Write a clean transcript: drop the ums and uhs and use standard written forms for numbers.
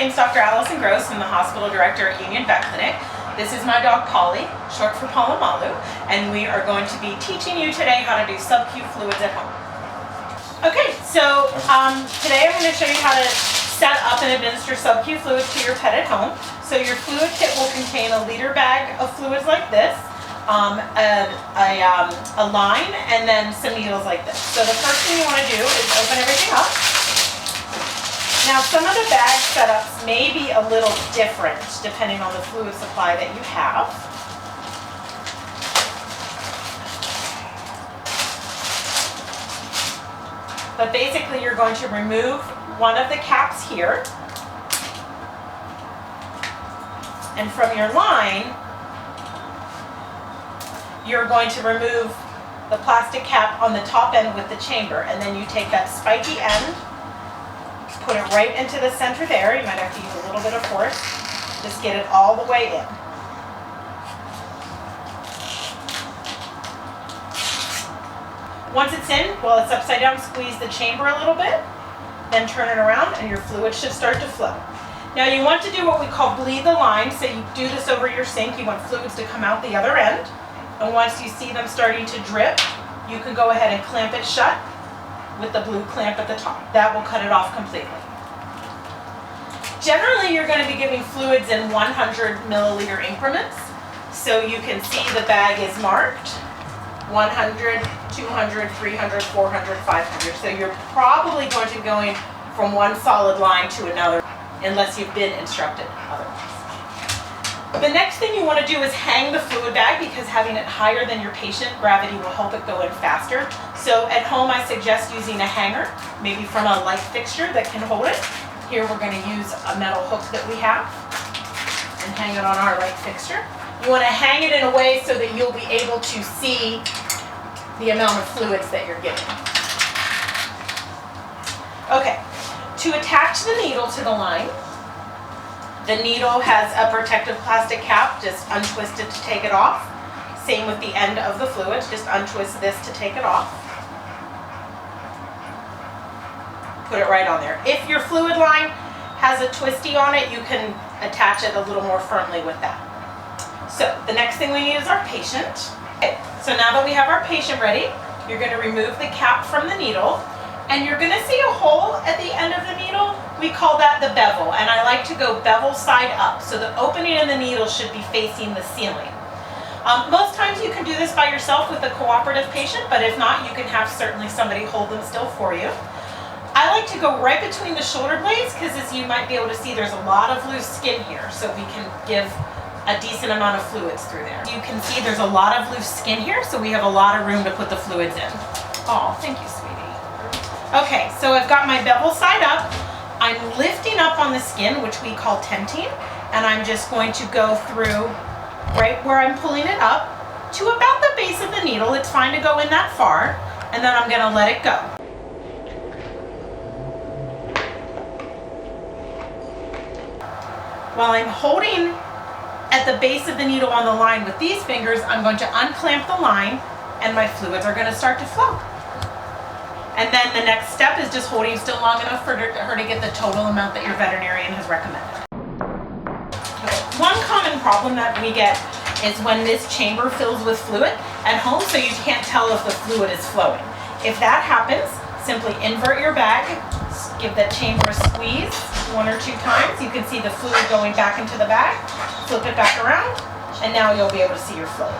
name's Dr. Allison Gross. I'm the hospital director at Union Vet Clinic. This is my dog Polly, short for Palomalu, and we are going to be teaching you today how to do sub-Q fluids at home. Okay, so today I'm going to show you how to set up and administer sub-Q fluids to your pet at home. So your fluid kit will contain a liter bag of fluids like this, a line, and then some needles like this. So the first thing you want to do is open everything up. Now some of the bag setups may be a little different depending on the fluid supply that you have. But basically you're going to remove one of the caps here, and from your line you're going to remove the plastic cap on the top end with the chamber, and then you take that spiky end, put it right into the center there. You might have to use a little bit of force. Just get it all the way in. Once it's in, while it's upside down, squeeze the chamber a little bit, then turn it around and your fluid should start to flow. Now you want to do what we call bleed the line, so you do this over your sink. You want fluids to come out the other end, and once you see them starting to drip, you can go ahead and clamp it shut with the blue clamp at the top. That will cut it off completely. Generally, you're going to be giving fluids in 100 milliliter increments. So you can see the bag is marked 100, 200, 300, 400, 500. So you're probably going to be going from one solid line to another unless you've been instructed otherwise. The next thing you want to do is hang the fluid bag, because having it higher than your patient, gravity will help it go in faster. So at home I suggest using a hanger, maybe from a light fixture that can hold it. Here we're going to use a metal hook that we have and hang it on our light fixture. You want to hang it in a way so that you'll be able to see the amount of fluids that you're giving. Okay, to attach the needle to the line, the needle has a protective plastic cap. Just untwist it to take it off. Same with the end of the fluid. Just untwist this to take it off. Put it right on there. If your fluid line has a twisty on it, you can attach it a little more firmly with that. So the next thing we need is our patient. Okay, so now that we have our patient ready, you're going to remove the cap from the needle, and you're going to see a hole at the end of the needle. We call that the bevel, and I like to go bevel side up, so the opening in the needle should be facing the ceiling. Most times you can do this by yourself with a cooperative patient, but if not, you can have certainly somebody hold them still for you. I like to go right between the shoulder blades, because as you might be able to see, there's a lot of loose skin here, so we can give a decent amount of fluids through there. You can see there's a lot of loose skin here, so we have a lot of room to put the fluids in. Oh, thank you, sweetie. Okay, so I've got my bevel side up. I'm lifting up on the skin, which we call tenting, and I'm just going to go through right where I'm pulling it up to about the base of the needle. It's fine to go in that far, and then I'm going to let it go. While I'm holding at the base of the needle on the line with these fingers, I'm going to unclamp the line, and my fluids are going to start to flow. And then the next step is just holding still long enough for her to get the total amount that your veterinarian has recommended. Okay. One common problem that we get is when this chamber fills with fluid at home, so you can't tell if the fluid is flowing. If that happens, simply invert your bag, give that chamber a squeeze 1 or 2 times. You can see the fluid going back into the bag, flip it back around, and now you'll be able to see your flow.